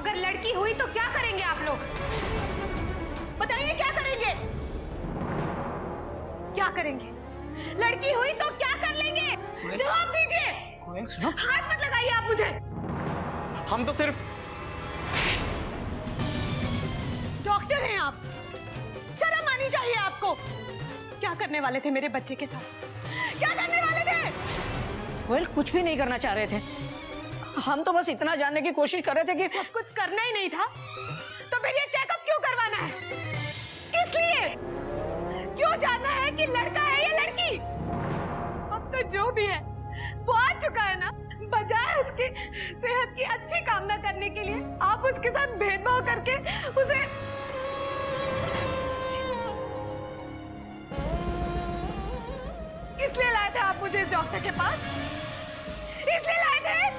अगर लड़की हुई तो क्या करेंगे आप लोग? बताइए क्या करेंगे? क्या करेंगे? लड़की हुई तो क्या कर लेंगे? जवाब दीजिए। हाथ मत लगाइए आप मुझे। हम तो सिर्फ डॉक्टर हैं आप, शर्म आनी चाहिए आपको। क्या करने वाले थे मेरे बच्चे के साथ? क्या करने वाले थे? कोयल कुछ भी नहीं करना चाह रहे थे, हम तो बस इतना जानने की कोशिश कर रहे थे कि सब कुछ करना ही नहीं था तो फिर ये चेकअप क्यों करवाना है? किस लिए? क्यों जानना है कि लड़का है या लड़की? अब तो जो भी है वो आ चुका है ना। बजाय उसकी सेहत की अच्छी कामना करने के लिए आप उसके साथ भेदभाव करके उसे किस लिए लाए थे आप मुझे इस डॉक्टर के पास? इसलिए लाए थे?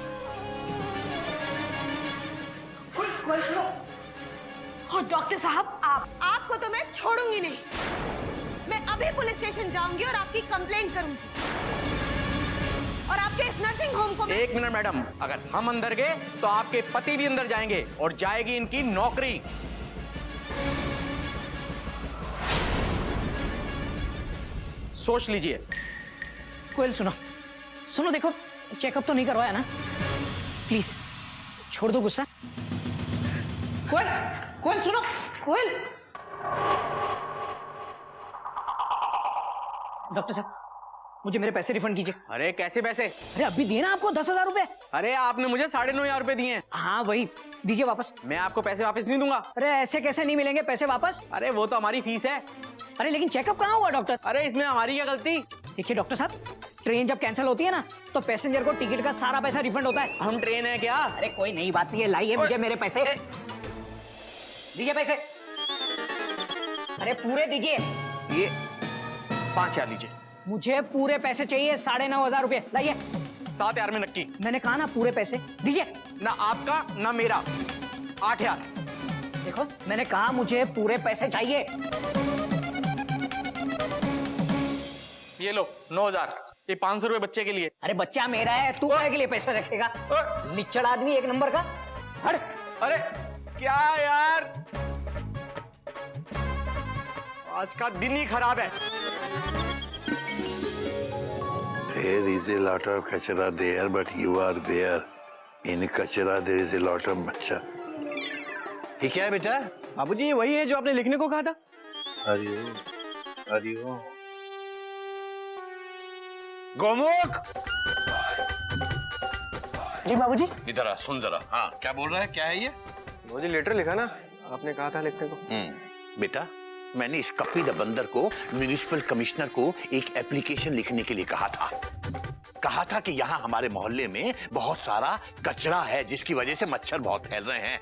और डॉक्टर साहब आपको तो मैं छोड़ूंगी नहीं। मैं अभी पुलिस स्टेशन जाऊंगी और आपकी कंप्लेंट करूंगी और आपके इस नर्सिंग होम को एक मिनट मैडम, अगर हम अंदर गए तो आपके पति भी अंदर जाएंगे और जाएगी इनकी नौकरी। सोच लीजिए। कोयल सुनो सुनो, देखो चेकअप तो नहीं करवाया ना, प्लीज छोड़ दो गुस्सा। कोयल कोयल सुनो, कोयल। डॉक्टर साहब मुझे मेरे पैसे रिफंड कीजिए। अरे कैसे पैसे? अरे अभी दिए ना आपको 10,000 रुपए। अरे आपने मुझे 9,500 रुपए दिए हैं। हाँ वही, दीजिए वापस। मैं आपको पैसे वापस नहीं दूंगा। अरे ऐसे कैसे नहीं मिलेंगे पैसे वापस? अरे वो तो हमारी फीस है। अरे लेकिन चेकअप कहाँ हुआ डॉक्टर? अरे इसमें हमारी क्या गलती? देखिए डॉक्टर साहब, ट्रेन जब कैंसिल होती है ना तो पैसेंजर को टिकट का सारा पैसा रिफंड होता है। हम ट्रेन है क्या? अरे कोई नई बात नहीं है, लाइए मुझे मेरे पैसे, दीजिए पैसे। अरे पूरे दीजिए। ये 5,000 लीजिए। मुझे पूरे पैसे चाहिए, 9,500 रुपए लाइए। 7,000 में नक्की? मैंने कहा ना पूरे पैसे दीजिए। ना आपका ना मेरा। 8,000। देखो मैंने कहा मुझे पूरे पैसे चाहिए। ये लो 9,000। ये 500 रुपए बच्चे के लिए। अरे बच्चा मेरा है, तू क्या के लिए पैसे रखेगा? लिच्चड़ आदमी एक नंबर का। हट। अरे क्या यार, आज का दिन ही खराब है। There is a lot of kachara there, but you are there. In kachara there is a lot of मच्छर। ये क्या है बेटा? बाबूजी ये वही है जो आपने लिखने को कहा था। हरिओम हरिओम। गोमुख। जी बाबूजी। इधर आ, सुन जरा। हाँ क्या बोल रहा है, क्या है ये? मुझे लेटर लिखा ना, आपने कहा था लिखने को। बेटा मैंने इस कपी द बंदर को म्युनिसिपल कमिश्नर को एक एप्लीकेशन लिखने के लिए कहा था कि यहाँ हमारे मोहल्ले में बहुत सारा कचरा है जिसकी वजह से मच्छर बहुत फैल रहे हैं,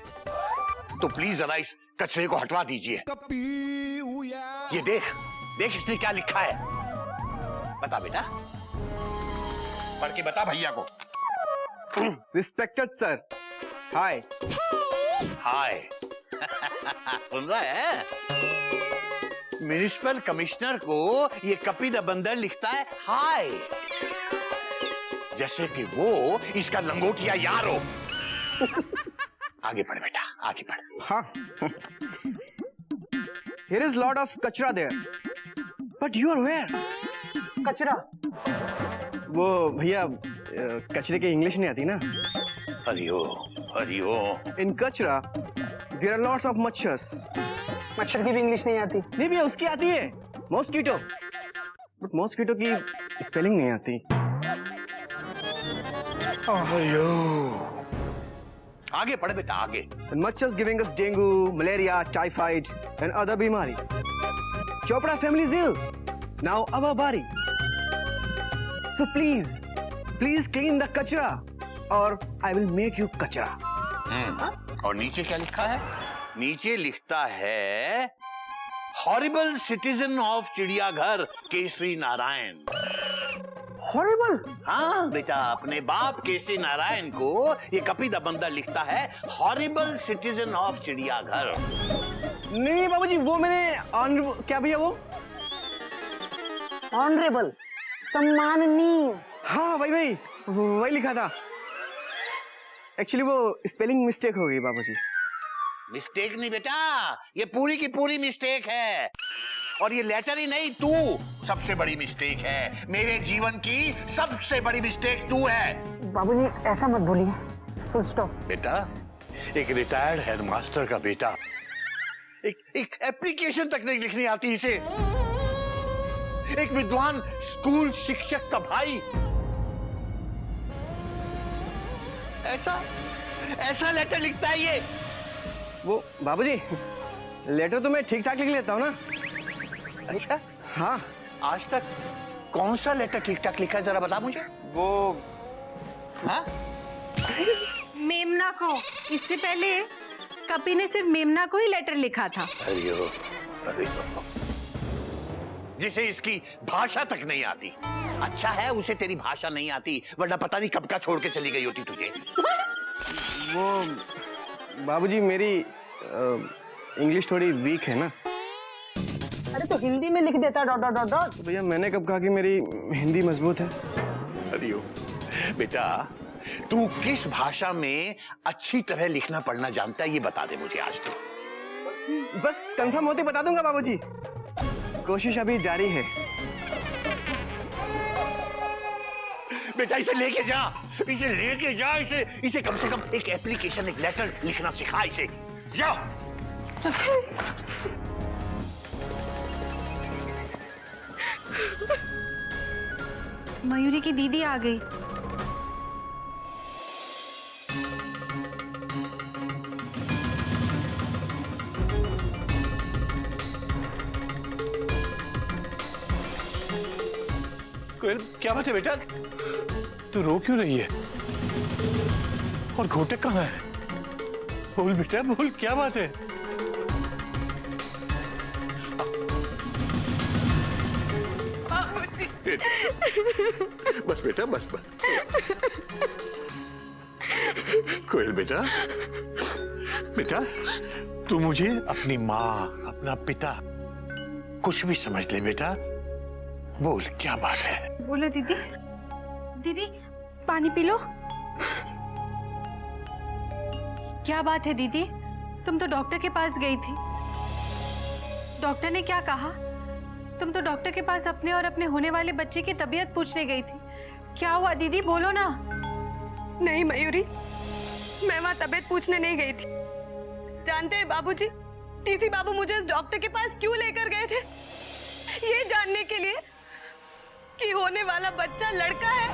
तो प्लीज जरा इस कचरे को हटवा दीजिए। ये देख देख इसने क्या लिखा है, बता बेटा, पढ़ के बता भैया को। रिस्पेक्टेड सर, हाय। हाय। सुन रहा है? म्युनिसिपल कमिश्नर को ये कपी द बंदर लिखता है हाय, जैसे कि वो इसका लंगोटिया यार हो। आगे पढ़ बेटा, आगे पढ़। हाँ। Here is lot of कचरा there, but you are where? कचरा? वो भैया कचरे की इंग्लिश नहीं आती ना। हरिओम हरिओम। In कचरा there are lots of मच्छर्स। मच्छर की भी इंग्लिश नहीं आती? नहीं भैया उसकी आती है, मॉस्किटो, बट मॉस्किटो की स्पेलिंग नहीं आती। आगे पढ़ बेटा, आगे। And मच्छर्स giving us dengue, malaria, typhoid and other बीमारी। Chopra family is ill. Now our body. So please clean the कचरा or I will make you कचरा। और नीचे क्या लिखा है? नीचे लिखता है हॉरिबल सिटीजन ऑफ चिड़ियाघर केसरी नारायण। हॉरिबल? हाँ बेटा, अपने बाप केसरी नारायण को ये कपी द बंदर लिखता है हॉरिबल सिटीजन ऑफ चिड़ियाघर। नहीं बाबूजी, वो मैंने क्या भैया वो ऑनरेबल, सम्माननीय। हाँ वही लिखा था। एक्चुअली वो स्पेलिंग मिस्टेक हो गई बाबूजी। मिस्टेक नहीं बेटा, ये पूरी की पूरी मिस्टेक है। और ये लेटर ही नहीं, तू सबसे बड़ी मिस्टेक है। मेरे जीवन की सबसे बड़ी मिस्टेक तू है। बाबूजी ऐसा मत बोलिए, फुल स्टॉप। बेटा, एक रिटायर्ड हेडमास्टर का बेटा एक एप्लीकेशन तक नहीं लिखनी आती इसे। एक विद्वान स्कूल शिक्षक का भाई ऐसा लेटर लिखता है ये। वो बाबूजी, लेटर तो मैं ठीक ठाक लिख लेता हूँ ना। अच्छा, हाँ। आज तक कौन सा लेटर ठीक ठाक लिखा है, जरा बता मुझे। वो हाँ, मेमना को। इससे पहले कपी ने सिर्फ मेमना को ही लेटर लिखा था। अरे जिसे इसकी भाषा तक नहीं आती। अच्छा है उसे तेरी भाषा नहीं आती, वरना पता नहीं कब का छोड़ के चली गई होती तुझे। वो बाबूजी, मेरी इंग्लिश थोड़ी वीक है ना। अरे तो हिंदी में लिख देता डॉट डॉट डॉट डॉट। भैया मैंने कब कहा कि मेरी हिंदी मजबूत है। अरे बेटा, तू किस भाषा में अच्छी तरह लिखना पढ़ना जानता है, ये बता दे मुझे आज तो। बस कंफर्म होते बता दूंगा बाबूजी। कोशिश अभी जारी है। बेटा इसे लेके जा, इसे कम से कम एक एप्लीकेशन, एक लेटर लिखना सिखा इसे। जाओ। मयूरी की दीदी आ गई। कोयल, क्या बात है बेटा, तू रो क्यों रही है? और घोटक कहाँ है? बोल बेटा बोल, क्या बात है? बस बेटा बस। कोयल बेटा तू मुझे अपनी माँ, अपना पिता कुछ भी समझ ले बेटा। बोल क्या बात है? बोलो दीदी। दीदी पानी पी लो। क्या बात है दीदी? तुम तो डॉक्टर के पास गई थी। डॉक्टर ने क्या कहा? तुम तो डॉक्टर के पास अपने और अपने होने वाले बच्चे की तबीयत पूछने गई थी। क्या हुआ दीदी, बोलो ना। नहीं मयूरी, मैं वहां तबीयत पूछने नहीं गई थी। जानते हैं बाबूजी, टीसी बाबू मुझे उस डॉक्टर के पास क्यों लेकर गए थे? ये जानने के लिए कि होने वाला बच्चा लड़का है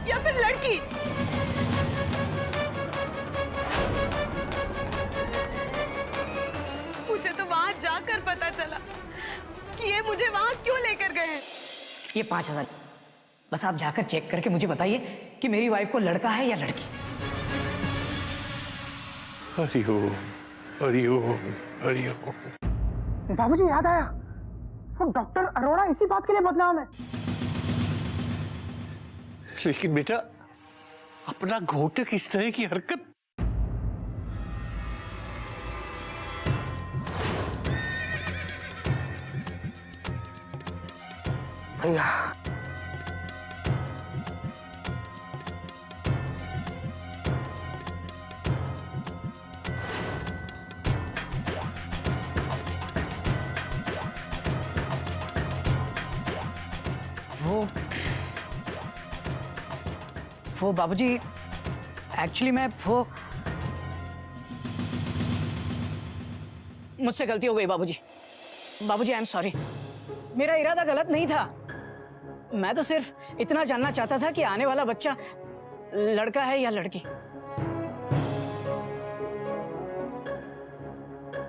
या फिर लड़की। मुझे तो वहां जाकर पता चला कि ये मुझे वहां क्यों लेकर गए हैं। ये 5,000 बस आप जाकर चेक करके मुझे बताइए कि मेरी वाइफ को लड़का है या लड़की। हरिओम हरिओम हरिओम। बाबूजी याद आया, वो डॉक्टर अरोड़ा इसी बात के लिए बदनाम है। लेकिन बेटा, अपना घोटक इस तरह की हरकत। भैया वो बाबूजी, एक्चुअली मैं वो मुझसे गलती हो गई बाबूजी। बाबूजी आई एम सॉरी, मेरा इरादा गलत नहीं था। मैं तो सिर्फ इतना जानना चाहता था कि आने वाला बच्चा लड़का है या लड़की।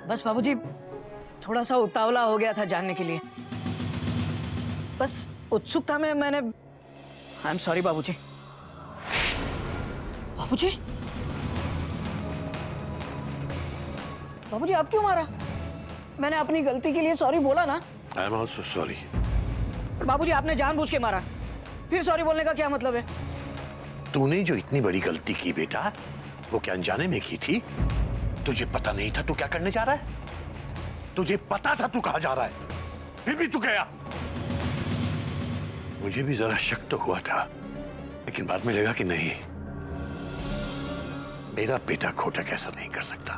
बस बाबूजी, थोड़ा सा उतावला हो गया था जानने के लिए। बस उत्सुकता में मैंने। आई एम सॉरी बाबूजी। बाबूजी, बाबूजी आप क्यों मारा? मैंने अपनी गलती के लिए सॉरी बोला ना। I am also sorry. बाबूजी आपने जानबूझ के मारा, फिर सॉरी बोलने का क्या मतलब है? तूने जो इतनी बड़ी गलती की बेटा, वो क्या अनजाने में की थी? तुझे पता नहीं था तू क्या करने जा रहा है? तुझे पता था तू कहां जा रहा है, फिर भी तू गया। मुझे भी जरा शक तो हुआ था, लेकिन बाद में लगा कि नहीं, मेरा बेटा घोटक ऐसा नहीं कर सकता।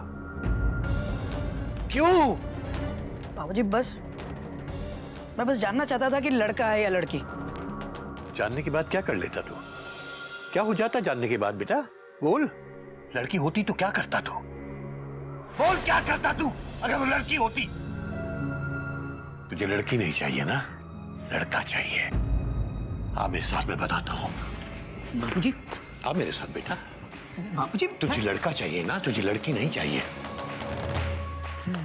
क्यों? बाबूजी मैं बस जानना चाहता था कि लड़का है या लड़की। जानने के बाद क्या कर लेता तू? क्या हो जाता जानने के बाद बेटा? बोल। लड़की होती तो क्या करता तू? बोल क्या करता तू अगर वो लड़की होती? तुझे लड़की नहीं चाहिए ना, लड़का चाहिए। आ मेरे साथ, मैं बताता हूँ। बाबूजी, आ मेरे साथ बेटा। बाबूजी, तुझे लड़का चाहिए ना, तुझे लड़की नहीं चाहिए।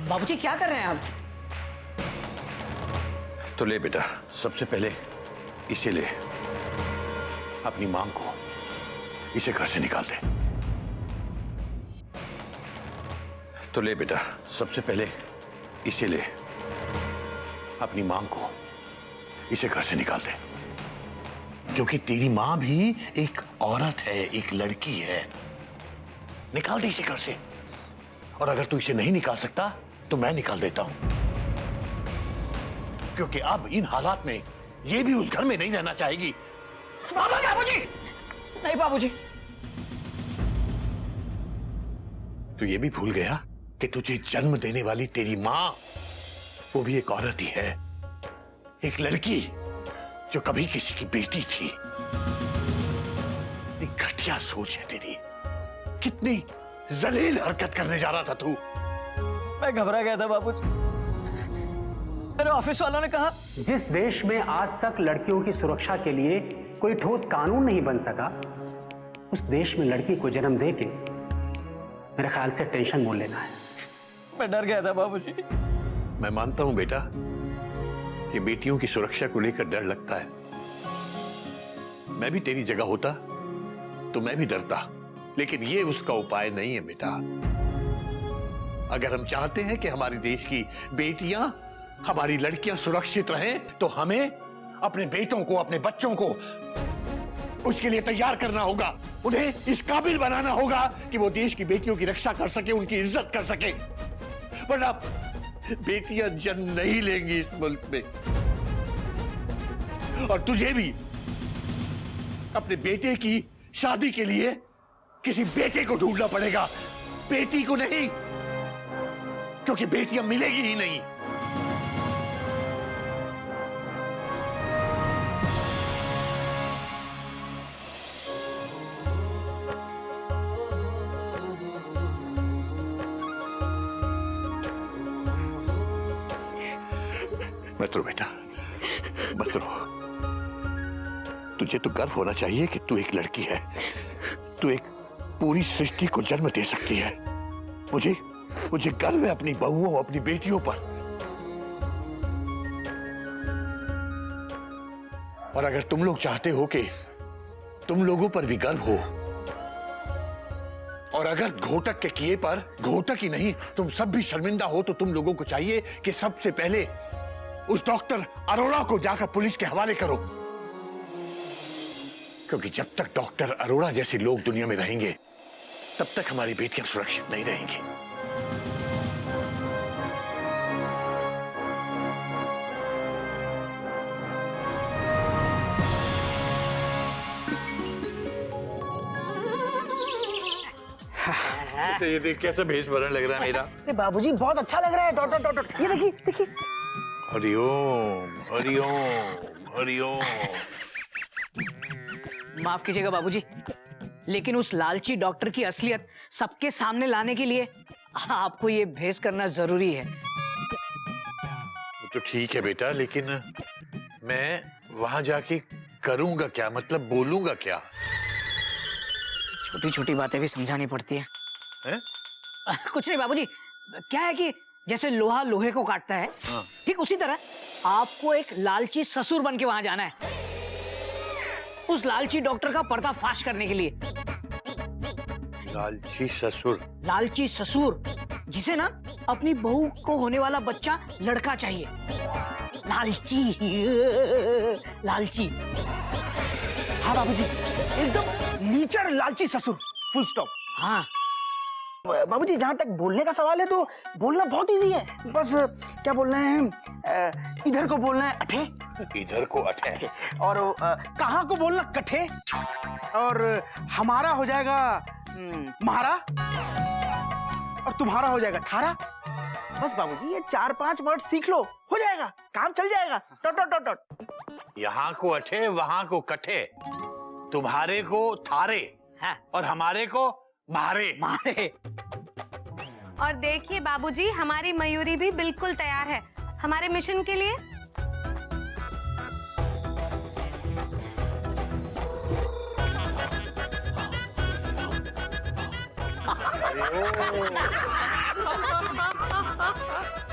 बाबूजी क्या कर रहे हैं आप? तो ले बेटा, सबसे पहले इसे ले, अपनी मां को इसे घर से निकाल दे। तो ले बेटा, सबसे पहले इसे ले, अपनी मां को इसे घर से निकाल दे, क्योंकि तेरी मां भी एक औरत है, एक लड़की है। निकाल दे इसे घर से। और अगर तू इसे नहीं निकाल सकता तो मैं निकाल देता हूं, क्योंकि अब इन हालात में ये भी उस घर में नहीं रहना चाहेगी। बाबूजी, नहीं बाबूजी। तू ये भी भूल गया कि तुझे जन्म देने वाली तेरी मां, वो भी एक औरत ही है, एक लड़की जो कभी किसी की बेटी थी। एक घटिया सोच है तेरी। कितनी जलील हरकत करने जा रहा था तू। मैं घबरा गया था बाबूजी। मेरे ऑफिस वालों ने कहा, जिस देश में आज तक लड़कियों की सुरक्षा के लिए कोई ठोस कानून नहीं बन सका, उस देश में लड़की को जन्म देके मेरे ख्याल से टेंशन मोल लेना है। मैं डर गया था बाबूजी। मैं मानता हूं बेटा कि बेटियों की सुरक्षा को लेकर डर लगता है। मैं भी तेरी जगह होता तो मैं भी डरता, लेकिन ये उसका उपाय नहीं है बेटा। अगर हम चाहते हैं कि हमारे देश की बेटियां, हमारी लड़कियां सुरक्षित रहें, तो हमें अपने बेटों को, अपने बच्चों को उसके लिए तैयार करना होगा। उन्हें इस काबिल बनाना होगा कि वो देश की बेटियों की रक्षा कर सके, उनकी इज्जत कर सके। वरना बेटियां जन्म नहीं लेंगी इस मुल्क में। और तुझे भी अपने बेटे की शादी के लिए किसी बेटे को ढूंढना पड़ेगा, बेटी को नहीं, क्योंकि बेटियां मिलेगी ही नहीं। मत रो बेटा, मत रो। तुझे तो गर्व होना चाहिए कि तू एक लड़की है, तू एक पूरी सृष्टि को जन्म दे सकती है। मुझे गर्व है अपनी बहुओं, अपनी बेटियों पर। और अगर तुम लोग चाहते हो कि तुम लोगों पर भी गर्व हो, और अगर घोटक के किए पर घोटक ही नहीं तुम सब भी शर्मिंदा हो, तो तुम लोगों को चाहिए कि सबसे पहले उस डॉक्टर अरोड़ा को जाकर पुलिस के हवाले करो, क्योंकि जब तक डॉक्टर अरोड़ा जैसे लोग दुनिया में रहेंगे, तब तक हमारी बेटियां सुरक्षित नहीं रहेंगी। ये देख कैसा भेष भरण लग रहा है मेरा। बाबूजी बहुत अच्छा लग रहा है। डॉट डॉट डॉट, ये देखिए देखिए। हरिओम हरिओम हरिओम। माफ कीजिएगा बाबूजी, लेकिन उस लालची डॉक्टर की असलियत सबके सामने लाने के लिए आपको ये भेष करना जरूरी है। वो तो ठीक है बेटा, लेकिन मैं वहां जाके करूंगा क्या, मतलब बोलूंगा क्या? छोटी छोटी बातें भी समझानी पड़ती है। कुछ नहीं बाबूजी, क्या है कि जैसे लोहा लोहे को काटता है, ठीक उसी तरह आपको एक लालची ससुर बन के वहां जाना है, उस लालची डॉक्टर का पर्दाफाश करने के लिए। लालची ससुर? लालची ससुर जिसे ना अपनी बहू को होने वाला बच्चा लड़का चाहिए। लालची लालची। हाँ बाबूजी, एकदम लीचर लालची ससुर, फुल स्टॉप। हाँ बाबूजी, जहाँ तक बोलने का सवाल है तो बोलना बहुत इजी है। बस क्या बोलना है, इधर को बोलना है अठे, इधर को अठे, और कहाँ को बोलना कठे, और हमारा हो जाएगा म्हारा, और तुम्हारा हो जाएगा थारा। बस बाबूजी ये 4-5 वर्ड सीख लो, हो जाएगा, काम चल जाएगा। टॉट टॉट टॉट टॉट। यहाँ को अठे वहां को कठे, तुम्हारे को थारे हाँ। और हमारे को मारे। मारे। और देखिए बाबूजी, हमारी मयूरी भी बिल्कुल तैयार है हमारे मिशन के लिए।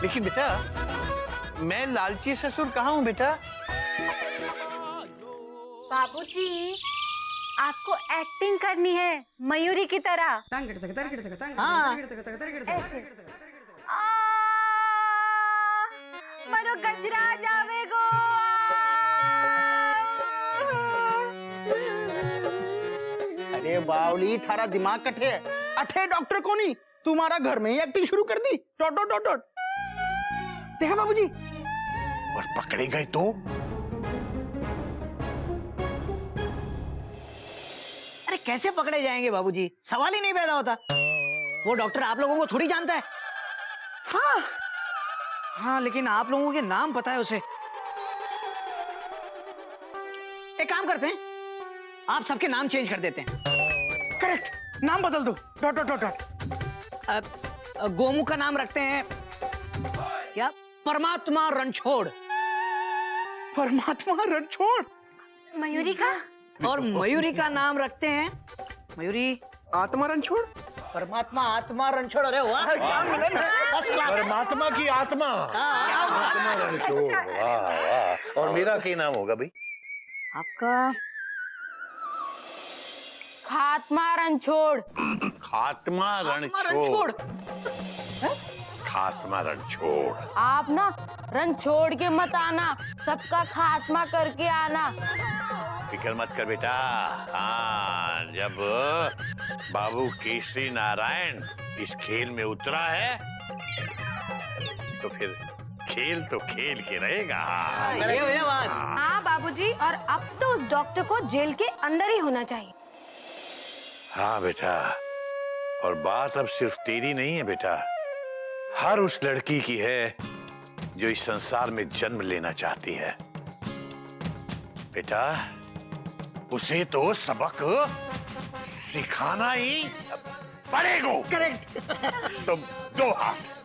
लेकिन बेटा मैं लालची ससुर कहाँ हूँ बेटा? बाबूजी आपको एक्टिंग करनी है मयूरी की तरह। हाँ। मरो गजरा जावेगो। अरे बावली, थारा दिमाग कठे है। अठे डॉक्टर को नहीं, तुम्हारा घर में ही एक्टिंग शुरू कर दी। टॉट टॉट टॉट टॉट। देखा बाबूजी? और पकड़े गए तो? अरे कैसे पकड़े जाएंगे बाबूजी, सवाल ही नहीं पैदा होता। वो डॉक्टर आप लोगों को थोड़ी जानता है। हाँ हाँ, लेकिन आप लोगों के नाम पता है उसे। एक काम करते हैं, आप सबके नाम चेंज कर देते हैं। करेक्ट, नाम बदल दो। Dot dot dot dot. Gomu का नाम रखते हैं क्या, परमात्मा रणछोड़। परमात्मा रणछोड़। मयूरी का? और मयूरी का नाम रखते हैं मयूरी आत्मा रणछोड़। परमात्मा आत्मा रणछोड़। अरे वाह, फर्स्ट क्लास। परमात्मा की आत्मा। आत्मा रणछोड़। वाह वाह। और मेरा क्या नाम होगा भाई? आपका खात्मा रणछोड़। खात्मा रणछोड़। खात्मा रणछोड़। आप ना रन छोड़ के मत आना, सबका खात्मा करके आना। फिक्र मत कर बेटा। हाँ, जब बाबू केसरी नारायण इस खेल में उतरा है तो फिर खेल तो खेल के रहेगा। ये बात। हाँ बाबूजी, और अब तो उस डॉक्टर को जेल के अंदर ही होना चाहिए। हाँ बेटा, और बात अब सिर्फ तेरी नहीं है बेटा, हर उस लड़की की है जो इस संसार में जन्म लेना चाहती है। बेटा उसे तो सबक सिखाना ही पड़ेगा। करेक्ट। तुम दो हाथ